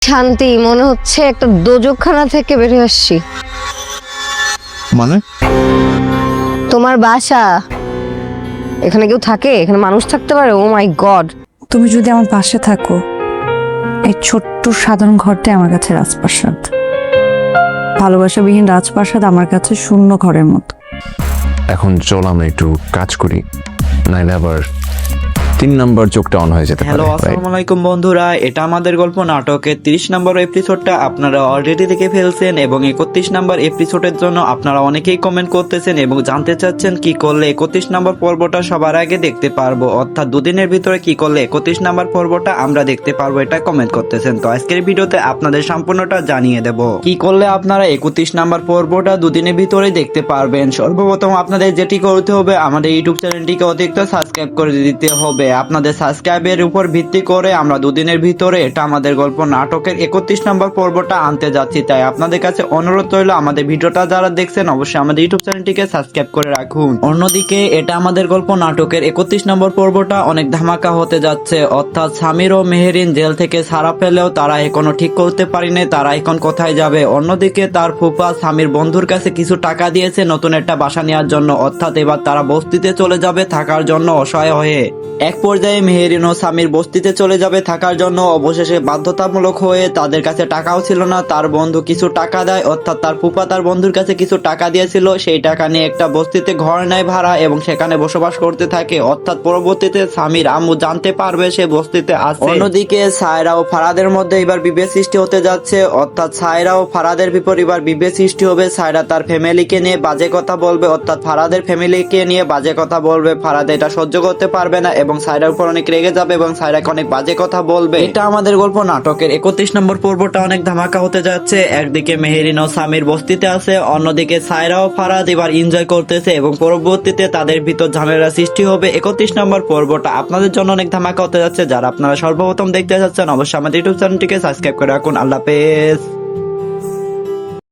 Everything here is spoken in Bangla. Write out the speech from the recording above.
শান্তি, মনে হচ্ছে একটা দোজকখানা থেকে বের হয়ে আসছি। মানে তোমার বাসা এখানে কেউ থাকে? এখানে মানুষ থাকতে পারে? ও মাই গড। তুমি যদি আমার পাশে থাকো, এই ছোট্ট সাধারণ ঘরটাই আমার কাছে রাজপ্রাসাদ। ভালোবাসাবিহীন রাজপ্রাসাদ আমার কাছে শূন্য ঘরের মতো। এখন চল আমরা একটু কাজ করি, নাইলে আবার 3 নম্বর চোখটা অন হয়ে যেতে পারে। হ্যালো, আসসালামু আলাইকুম বন্ধুরা, এটা আমাদের গল্প নাটকের 30 নম্বর এপিসোডটা আপনারা অলরেডি দেখে ফেলছেন এবং 31 নম্বর এপিসোডের জন্য আপনারা অনেকেই কমেন্ট করতেছেন এবং জানতে চাচ্ছেন কি করলে 31 নম্বর পর্বটা সবার আগে দেখতে পারবো, অর্থাৎ দুদিনের ভিতরে কি করলে 31 নম্বর পর্বটা আমরা দেখতে পারবো, এটা কমেন্ট করতেছেন। তো আজকের ভিডিওতে আপনাদের সম্পূর্ণটা জানিয়ে দেব কি করলে আপনারা 31 নম্বর পর্বটা দুদিনের ভিতরে দেখতে পারবেন। সর্বপ্রথম আপনাদের যেটি করতে হবে, আমাদের ইউটিউব চ্যানেলটিকে অতিরিক্ত সাবস্ক্রাইব করে দিতে হবে। আপনাদের সাবস্ক্রাইবের উপর ভিত্তি করে আমরা দুদিনের ভিতরে এটা আমাদের গল্প নাটকের 31 নম্বর পর্বটা আনতে যাচ্ছি। তাই আপনাদের কাছে অনুরোধ রইল, আমাদের ভিডিওটা যারা দেখছেন অবশ্যই আমাদের ইউটিউব চ্যানেলটিকে সাবস্ক্রাইব করে রাখুন। অন্যদিকে এটা আমাদের গল্প নাটকের 31 নম্বর পর্বটা অনেক ধামাকা হতে যাচ্ছে, অর্থাৎ সামির ও মেহেরিন জেল থেকে ছাড়া পেলেও তারা এখনো ঠিক করতে পারেনি তারা এখন কোথায় যাবে। অন্যদিকে তার ফুফা সামির বন্ধুর কাছে কিছু টাকা দিয়েছে নতুন একটা বাসা নেওয়ার জন্য, অর্থাৎ এবার তারা বস্তিতে চলে যাবে থাকার জন্য অসহায় হয়ে। এক পর্যায়ে মেহেরিন ও সামির বস্তিতে চলে যাবে থাকার জন্য। অবশেষে বাধ্যতামূলক হয়ে, তাদের কাছে টাকাও ছিল না, তার বন্ধু কিছু টাকা দেয়, অর্থাৎ তার ফুফা তার বন্ধুর কাছে কিছু টাকা দিয়েছিল, সেই টাকা নিয়ে একটা বস্তিতে ঘর নেয় ভাড়া এবং সেখানে বসবাস করতে থাকে। অর্থাৎ পরবর্তীতে সামির আম্মু জানতে পারবে সে বস্তিতে আছে। অন্যদিকে সায়রা ও ফারাদের মধ্যে এবার বিভেদ সৃষ্টি হতে যাচ্ছে, অর্থাৎ সায়রা ও ফারাদের বিপরীত এবার বিভেদ সৃষ্টি হবে। সায়রা তার ফ্যামিলিকে নিয়ে বাজে কথা বলবে, অর্থাৎ ফারাদের ফ্যামিলিকে নিয়ে বাজে কথা বলবে। ফারাদ এটা সহ্য করতে পারবে না এবং সায়রার উপর অনেক রেগে যাবে এবং সায়রাকে অনেক বাজে কথা বলবে। এটা আমাদের গল্প নাটকের 31 নম্বর পর্বটা অনেক ধামাকা হতে যাচ্ছে। একদিকে মেহেরিন ও সামির বস্তিতে আছে, অন্যদিকে সায়রা ও ফারাদ এবার এনজয় করতেছে এবং পরবর্তীতে তাদের ভিতর ঝামেলা সৃষ্টি হবে। 31 নম্বর পর্বটা আপনাদের জন্য অনেক ধামাকা হতে যাচ্ছে। যারা আপনারা সর্বপ্রথম দেখতে যাচ্ছেন অবশ্যই আমাদের ইউটিউব চ্যানেলটিকে সাবস্ক্রাইব করে রাখুন। আল্লাহ হাফেজ।